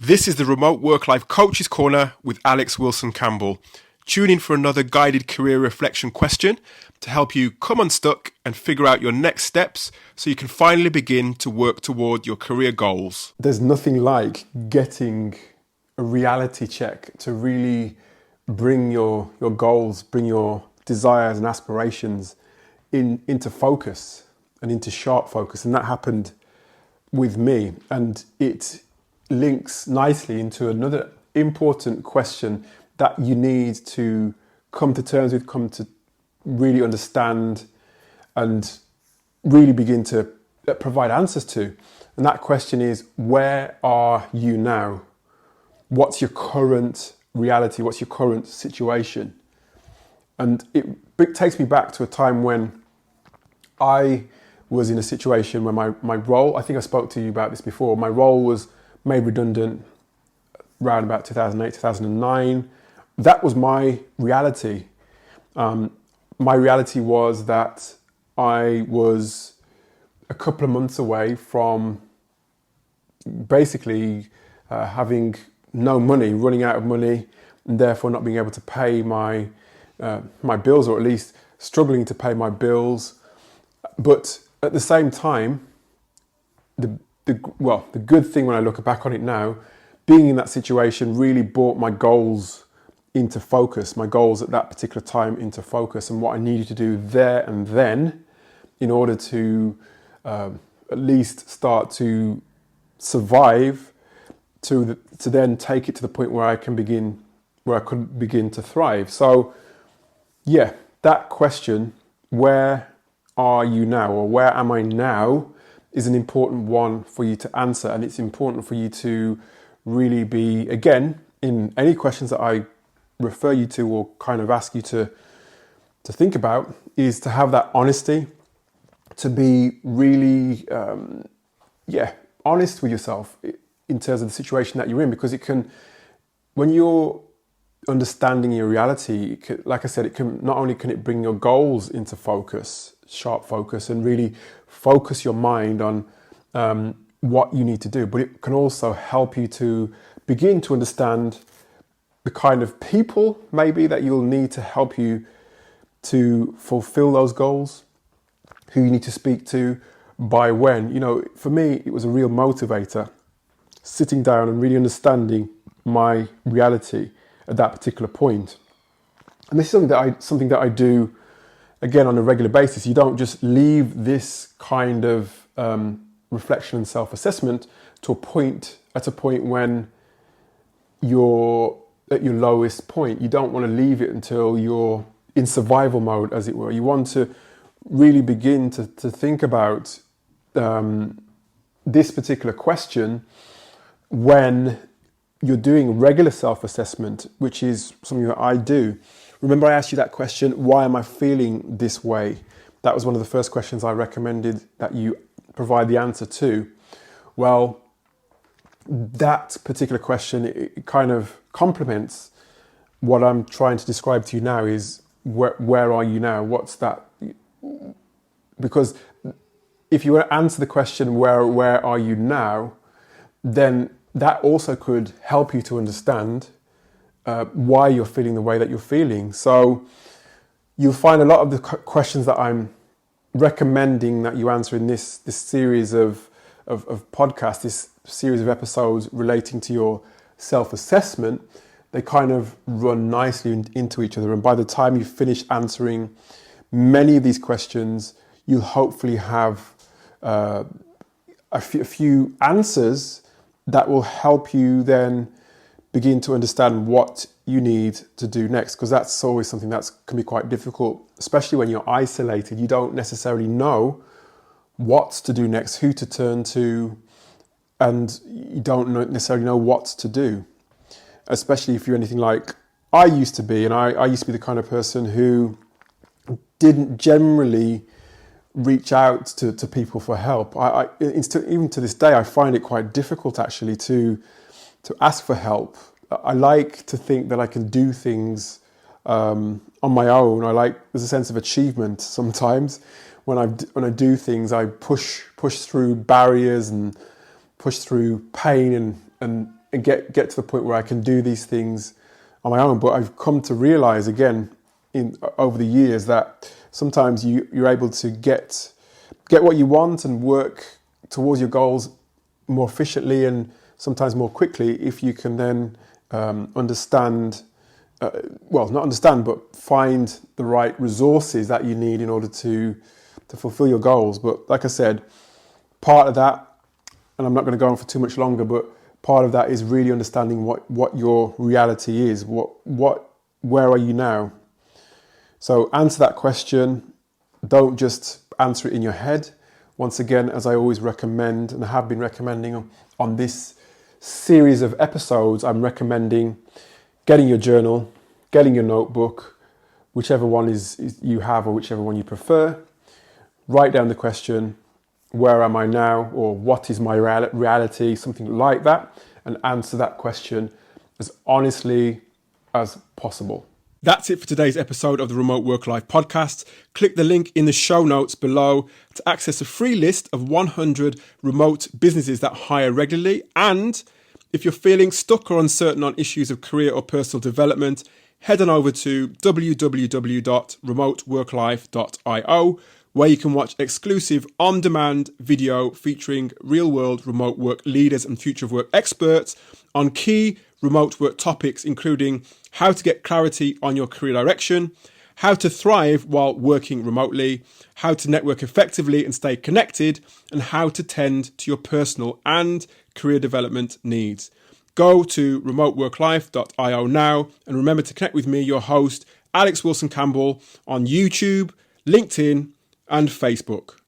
This is the Remote Work Life Coaches Corner with Alex Wilson Campbell. Tune in for another guided career reflection question to help you come unstuck and figure out your next steps so you can finally begin to work toward your career goals. There's nothing like getting a reality check to really bring your goals, bring your desires and aspirations into focus and into sharp focus. And that happened with me, and it links nicely into another important question that you need to come to terms with, come to really understand and really begin to provide answers to. And that question is, where are you now? What's your current reality? What's your current situation? And it takes me back to a time when I was in a situation where my role, I think I spoke to you about this before, my role was made redundant around about 2008, 2009. That was my reality. My reality was that I was a couple of months away from basically having no money, running out of money, and therefore not being able to pay my bills, or at least struggling to pay my bills. But at the same time, the good thing when I look back on it now, being in that situation really brought my goals into focus, my goals at that particular time into focus, and what I needed to do there and then in order to at least start to survive, to then take it to the point where I could begin to thrive. So yeah, that question, where are you now, or where am I now, is an important one for you to answer. And it's important for you to really be, again, in any questions that I refer you to or kind of ask you to think about, is to have that honesty, to be really, honest with yourself in terms of the situation that you're in, because it can, when you're understanding your reality, like I said, not only can it bring your goals into focus, sharp focus, and really focus your mind on what you need to do, but it can also help you to begin to understand the kind of people maybe that you'll need to help you to fulfill those goals, who you need to speak to, by when. You know, for me, it was a real motivator, sitting down and really understanding my reality at that particular point. And this is something that I do, again, on a regular basis. You don't just leave this kind of reflection and self-assessment at a point when you're at your lowest point. You don't want to leave it until you're in survival mode, as it were. You want to really begin to think about this particular question when you're doing regular self-assessment, which is something that I do. Remember, I asked you that question, why am I feeling this way? That was one of the first questions I recommended that you provide the answer to. Well, that particular question, it kind of complements what I'm trying to describe to you now, is where are you now? What's that? Because if you were to answer the question, where are you now, then that also could help you to understand why you're feeling the way that you're feeling. So you'll find a lot of the questions that I'm recommending that you answer in this series of podcasts, this series of episodes relating to your self-assessment, they kind of run nicely into each other. And by the time you finish answering many of these questions, you'll hopefully have a few answers that will help you then begin to understand what you need to do next, because that's always something that can be quite difficult, especially when you're isolated. You don't necessarily know what to do next, who to turn to, and you don't necessarily know what to do, especially if you're anything like I used to be. And I used to be the kind of person who didn't generally reach out to people for help. Even to this day, I find it quite difficult actually to ask for help. I like to think that I can do things on my own. There's a sense of achievement sometimes when I do things. I push through barriers and push through pain and and get to the point where I can do these things on my own. But I've come to realize again over the years that sometimes you're able to get what you want and work towards your goals more efficiently and sometimes more quickly if you can then understand, not understand, but find the right resources that you need in order to fulfill your goals. But like I said, part of that, and I'm not going to go on for too much longer, but part of that is really understanding what your reality is. Where are you now? So answer that question. Don't just answer it in your head. Once again, as I always recommend, and I have been recommending on this series of episodes, I'm recommending getting your journal, getting your notebook, whichever one is you have or whichever one you prefer. Write down the question, where am I now? Or what is my reality? Something like that. And answer that question as honestly as possible. That's it for today's episode of the Remote Work Life podcast. Click the link in the show notes below to access a free list of 100 remote businesses that hire regularly. And if you're feeling stuck or uncertain on issues of career or personal development, head on over to www.remoteworklife.io, where you can watch exclusive on-demand video featuring real-world remote work leaders and future of work experts on key remote work topics, including how to get clarity on your career direction, how to thrive while working remotely, how to network effectively and stay connected, and how to tend to your personal and career development needs. Go to remoteworklife.io now, and remember to connect with me, your host, Alex Wilson Campbell, on YouTube, LinkedIn, and Facebook.